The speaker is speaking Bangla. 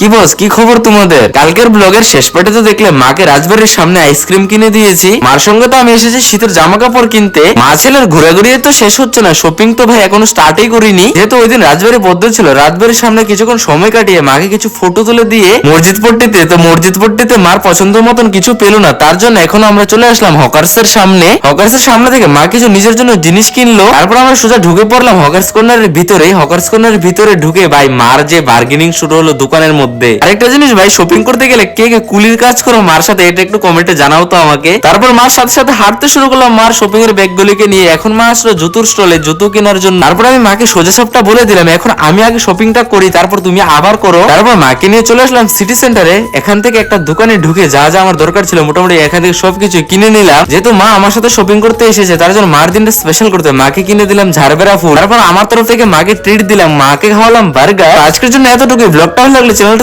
কি বস, কি খবর তোমাদের? কালকের ব্লগের শেষ পার্টে তো দেখলে মাকে রাজবাড়ির সামনে আইসক্রিম কিনে দিয়েছি। মার সঙ্গে তো আমি এসেছি শীতের জামা কাপড় কিনতে। মা ছেলের ঘোরাঘুরি তো শেষ হচ্ছে না, শপিং তো ভাই এখনো স্টার্টই করিনি। যেহেতু ওই দিন রাজবাড়ি বদ্ধ ছিল, রাজবাড়ির সামনে কিছুক্ষণ সময় কাটিয়ে মাকে কিছু ফটো তুলে দিয়ে মসজিদ পট্টিতে মার পছন্দ মতন কিছু পেলো না। তার জন্য এখন আমরা চলে আসলাম হকার্সের সামনে। হকার্সের সামনে থেকে মা কিছু নিজের জন্য জিনিস কিনলো। তারপর আমরা সোজা ঢুকে পড়লাম হকার্স কর্নারের ভিতরে। হকার্স কর্নারের ভিতরে ঢুকে ভাই মার যে বার্গেনিং শুরু হলো দোকানের মধ্যে। আরেকটা জিনিস ভাই, শপিং করতে গেলে কে কে কুলির কাজ করো মার সাথে, এটা একটু কমেন্টে জানাও তো আমাকে। তারপর মার সাথে সাথে হাঁটতে শুরু করলাম মার শপিং এর ব্যাগ গুলিকে নিয়ে। এখন মা আসলো জুতোর স্টলে জুতো কেনার জন্য। তারপর আমি মাকে সোজা সাপটা বলে দিলাম এখন আমি আগে শপিংটা করি, তারপর তুমি আবার করো। তারপর মাকে নিয়ে চলে আসলাম সিটি সেন্টারে। এখান থেকে একটা দোকানে ঢুকে যা যা আমার দরকার ছিল মোটামুটি এখান থেকে সবকিছু কিনে নিলাম। যেহেতু মা আমার সাথে শপিং করতে এসেছে, তার জন্য মার দিনটা স্পেশাল করতে মাকে কিনে দিলাম ঝাড়বেরা ফুড। তারপর আমার তরফ থেকে মাকে ট্রিট দিলাম, মাকে খাওয়ালাম বার্গার। আজকের জন্য এতটুকু। ব্লগটা ভালো লাগলে চ্যানেলটা